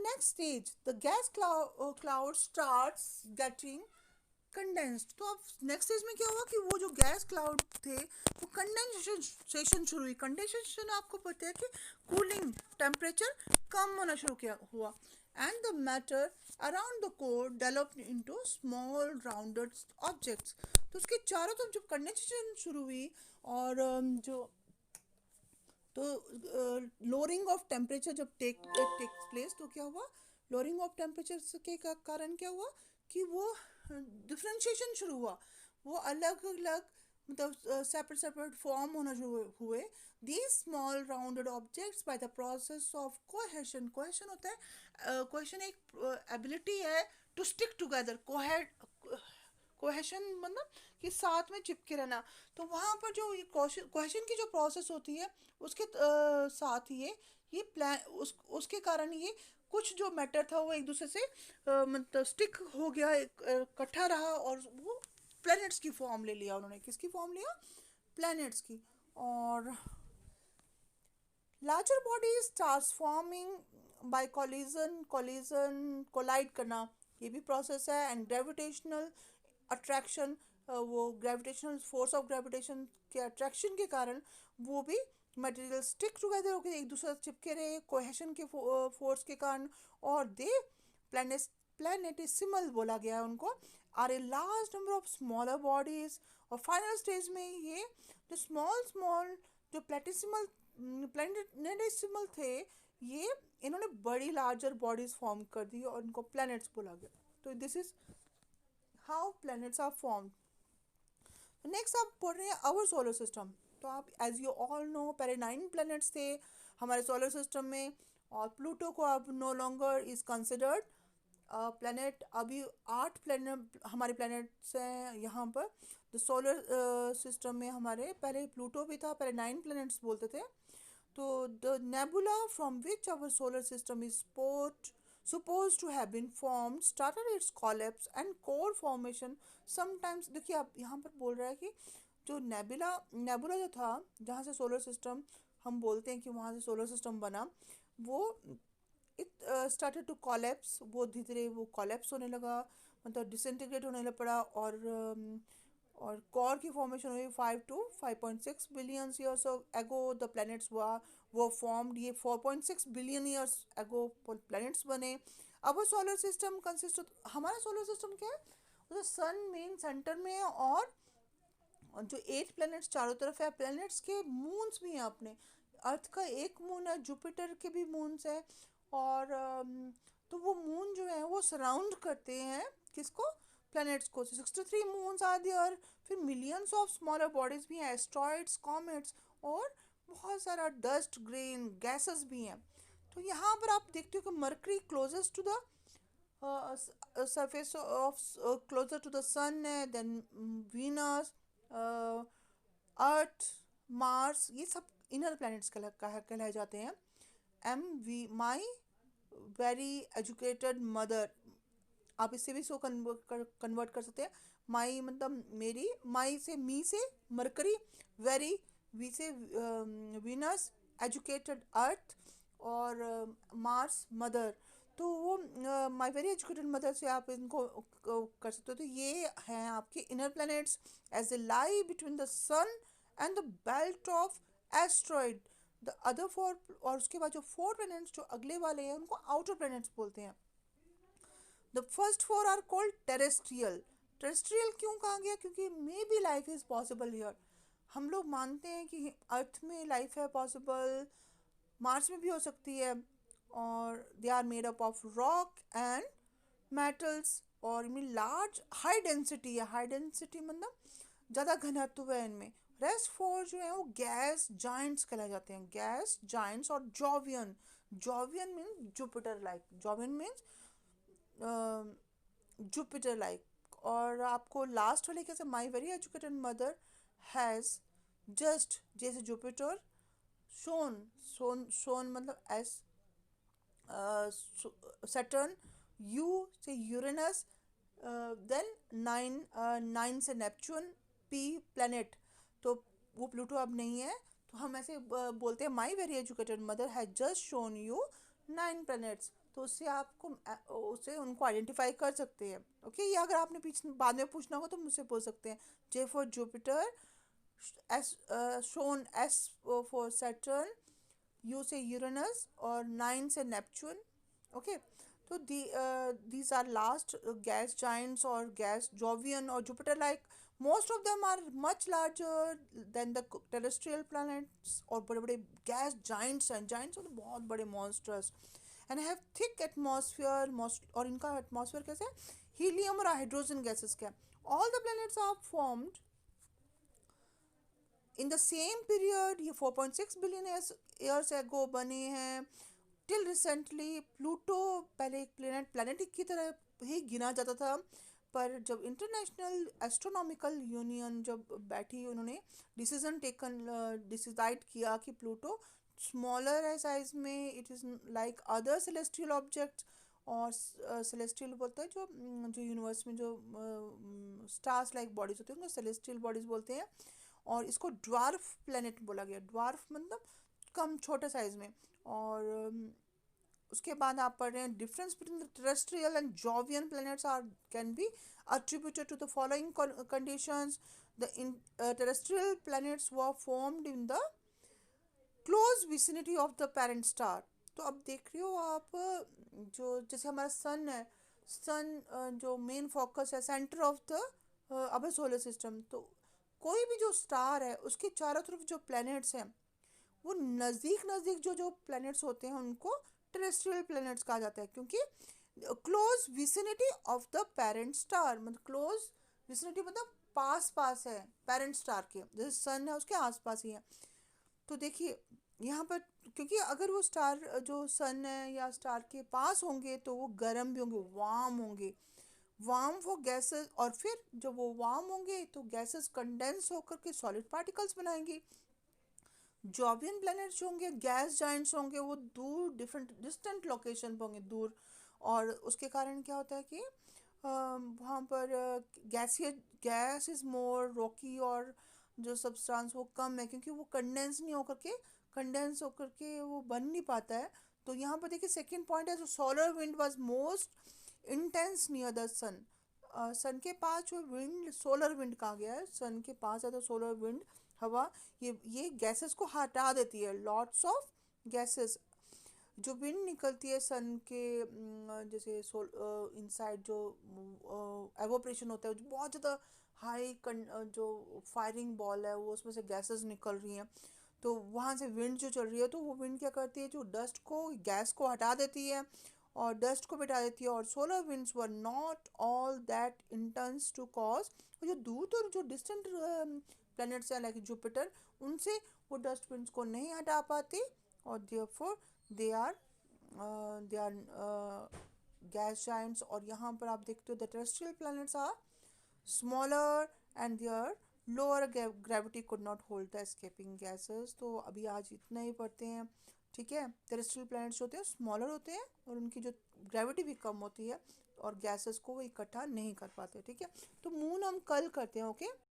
next stage, the gas cloud starts getting condensed. तो अब next stage में क्या हुआ कि वो जो गैस क्लाउड थे वो कंडेंसेशन शुरू हुई। कंडेंसेशन आपको पता है कि कूलिंग टेम्परेचर कम होना शुरू किया हुआ and the matter around the core developed into small rounded objects. तो उसके चारों तरफ जब कंडेंसेशन शुरू हुई और जो तो लोअरिंग ऑफ टेम्परेचर जब टेक्स प्लेस तो क्या हुआ, लोअरिंग ऑफ टेम्परेचर के कारण क्या हुआ कि वो डिफ्रेंशिएशन शुरू हुआ, वो अलग अलग मतलब सेपरेट सेपरेट फॉर्म होना शुरू हुए। These small rounded objects by the process of cohesion. Cohesion होता है कोहेशन एक एबिलिटी है टू स्टिक टुगेदर। कोहेशन मतलब कि साथ में चिपके रहना। तो वहाँ पर जो ये कोहेशन की जो प्रोसेस होती है उसके साथ ये प्लान उसके कारण ये कुछ जो मैटर था वो एक दूसरे से मतलब स्टिक हो गया, इकट्ठा रहा और वो प्लैनेट्स की फॉर्म ले लिया उन्होंने। किसकी फॉर्म लिया? प्लैनेट्स की। और larger bodies transforming by collide करना ये भी प्रोसेस है। एंड ग्रेविटेशनल अट्रैक्शन, वो ग्रेविटेशनल फोर्स ऑफ ग्रेविटेशन के अट्रैक्शन के कारण वो भी मटेरियल स्टिक टुगेदर होकर एक दूसरे से चिपके रहे कोहेशन के फोर्स के कारण। और दे प्लैनेट प्लैनेटिसिमल बोला गया है उनको, are a large number of smaller bodies. और फाइनल स्टेज में ये जो स्मॉल स्मॉल जो प्लैनेटिसिमल थे ये इन्होंने बड़ी लार्जर बॉडीज फॉर्म कर दी और इनको प्लैनेट्स बोला गया। तो this is how planets are form. Next आप पढ़ रहे हैं आवर सोलर सिस्टम। तो आप एज यू ऑल नो पहले 9 प्लैनेट्स थे हमारे सोलर सिस्टम में और प्लूटो को अब no longer is considered planet. अभी 8 प्लैनेट हमारे प्लैनेट्स हैं यहाँ पर द सोलर सिस्टम में। हमारे पहले प्लूटो भी था, पहले 9 प्लैनेट्स बोलते थे। तो the nebula from which our solar system is supposed to have been formed started its collapse and core formation sometimes। देखिए आप यहाँ पर बोल रहा है कि जो नेबुला जो था जहाँ से सोलर सिस्टम हम बोलते हैं कि वहाँ से सोलर सिस्टम बना, वो इट स्टार्टेड टू कॉलेप्स। वो धीरे धीरे वो कॉलेप्स होने लगा, मतलब डिसइंटीग्रेट होने लग पड़ा। और कोर की फॉर्मेशन हुई 5 to 5.6 billion years ago the planets वो फॉर्म्ड। ये 4.6 बिलियन ईयर्स एगो प्लैनेट्स बने। अब सोलर सिस्टम कंसिस्ट, हमारा सोलर सिस्टम क्या है, तो सन मेन सेंटर में है और जो 8 प्लैनेट्स चारों तरफ है। प्लैनेट्स के मून्स भी हैं अपने। अर्थ का एक मून है, जुपिटर के भी मून्स है। और तो वो मून जो है वो सराउंड करते हैं किसको, प्लैनेट्स को। 63 मून्स आर देयर। फिर मिलियंस ऑफ स्मॉलर बॉडीज भी हैं, एस्ट्रॉइड्स, कॉमेट्स और बहुत सारा डस्ट ग्रेन गैसेस भी हैं। तो यहाँ पर आप देखते हो कि Mercury closest to the surface of closer to the sun है, देन वीनस, अर्थ, मार्स, ये सब इनर प्लैनेट्स कहलाए जाते हैं। M V my very educated mother, आप इससे भी इसको कन्वर्ट कर सकते हैं। माई मतलब मेरी, माई से मी से मरकरी, वेरी वी से वीनस, एजुकेटेड अर्थ और मार्स मदर। तो वो माई वेरी एजुकेटेड मदर से आप इनको कर सकते हो। तो ये हैं आपके inner planets as a lie between the sun and the belt of asteroid. The other 4 और उसके बाद जो 4 प्लैनेट्स जो अगले वाले हैं उनको आउटर प्लैनेट्स बोलते हैं। The first 4 are called terrestrial. Terrestrial क्यों कहा गया? क्योंकि maybe life is possible here. हम लोग मानते हैं कि अर्थ में लाइफ है पॉसिबल, मार्स में भी हो सकती है। और they are made up of rock and metals और इनमें लार्ज हाई डेंसिटी है। हाई डेंसिटी मतलब ज़्यादा घनत्व है इनमें। रेस्ट 4 जो है वो गैस जाइंट्स कहलाए जाते हैं, गैस जाइंट्स। और Jovian, Jovian means Jupiter like, Jovian means Jupiter like. और आपको लास्ट वाले कैसे, my very educated mother has just जैसे जुपिटर, शोन शोन शोन मतलब एस सैटर्न, यू से यूरेनस, देन 9 से नेपच्यून, पी प्लैनेट। तो वो प्लूटो अब नहीं है। तो हम ऐसे बोलते हैं माई very educated mother has just shown you 9 planets. तो उससे आपको उससे उनको आइडेंटिफाई कर सकते हैं। ओके, ये अगर आपने पीछे बाद में पूछना हो तो मुझसे पूछ सकते हैं। J for Jupiter, as shown S for Saturn, U से यूरेनस, और 9 से नेपच्यून। ओके, तो these are last gas giants or gas jovian or Jupiter like. Most of them are much larger than the terrestrial planets, और बड़े बड़े gas giants हैं, giants मतलब बहुत बड़े monsters, and have thick atmosphere, और इनका atmosphere कैसे है, helium और hydrogen gases का। all the planets are formed in the same period, ये 4.6 बिलियन ईयर्स एगो बने हैं। टिल रिसेंटली प्लूटो पहले एक प्लेनेट की तरह ही गिना जाता था, पर जब इंटरनेशनल एस्ट्रोनॉमिकल यूनियन जब बैठी, उन्होंने डिसाइड किया कि प्लूटो स्मॉलर है साइज में, it is like other celestial objects. और सेलेस्टियल बोलते हैं जो यूनिवर्स में जो स्टार्स लाइक बॉडीज होती हैं उनको सेलेस्टियल बॉडीज बोलते हैं। और इसको ड्वार्फ प्लेनेट बोला गया। ड्वार्फ मतलब कम छोटे साइज में। और उसके बाद आप पढ़ रहे हैं difference between the terrestrial and Jovian planets are can be attributed to the following conditions. The terrestrial planets were formed in the close vicinity of the parent star. तो अब देख रहे हो आप, जो जैसे हमारा सन है, सन जो मेन फोकस है, centre of the our solar system, तो कोई भी जो स्टार है उसके चारों तरफ जो प्लैनेट्स हैं वो नज़दीक नज़दीक जो जो प्लैनेट्स होते हैं उनको टेरेस्ट्रियल प्लैनेट्स कहा जाता है, क्योंकि close vicinity of the parent star, मतलब क्लोज विसिनिटी मतलब पास पास है पेरेंट स्टार के, जैसे सन है उसके आसपास ही है। तो देखिए यहाँ पर, क्योंकि अगर वो स्टार जो सन है या स्टार के पास होंगे तो वो गर्म भी होंगे, वार्म होंगे, वार्म वो गैसेस, और फिर जब वो वार्म होंगे तो गैसेस कंडेंस होकर के सॉलिड पार्टिकल्स बनाएंगे। जॉबियन प्लैनेट्स जो होंगे, गैस जाइंट्स होंगे, वो दूर डिफरेंट डिस्टेंट लोकेशन पर होंगे, दूर। और उसके कारण क्या होता है कि वहाँ पर गैस इज़ मोर रॉकी, और जो सब्सटेंस वो कम है, क्योंकि वो कंडेंस होकर के वो बन नहीं पाता है। तो यहाँ पर देखिए सेकंड पॉइंट है, जो solar wind was most intense near the sun. Sun के पास जो विंड सोलर विंड कहा गया है, सन के पास है तो सोलर विंड हवा, ये गैसेस को हटा देती है, लॉट्स ऑफ गैसेस। जो विंड निकलती है सन के जैसे इनसाइड जो एवोपरेशन होता है, जो बहुत ज़्यादा हाई जो फायरिंग बॉल है वो उसमें से गैसेस निकल रही हैं, तो वहाँ से विंड जो चल रही है तो वो विंड क्या करती है, जो डस्ट को गैस को हटा देती है और डस्ट को बिठा देती है। और solar winds were not all that intense to cause, जो दूर दूर जो डिस्टेंट प्लैनेट्स हैं लाइक जुपिटर, उनसे वो डस्ट विंड्स को नहीं हटा पाती, और therefore they are gas giants. और यहाँ पर आप देखते हो the terrestrial planets are smaller and their lower gravity could not hold the escaping gases. तो अभी आज इतना ही पढ़ते हैं, ठीक है। टेरेस्ट्रियल प्लैनेट्स होते हैं स्मॉलर होते हैं और उनकी जो ग्रेविटी भी कम होती है और गैसेस को वो इकट्ठा नहीं कर पाते, ठीक है। तो मून हम कल करते हैं, ओके।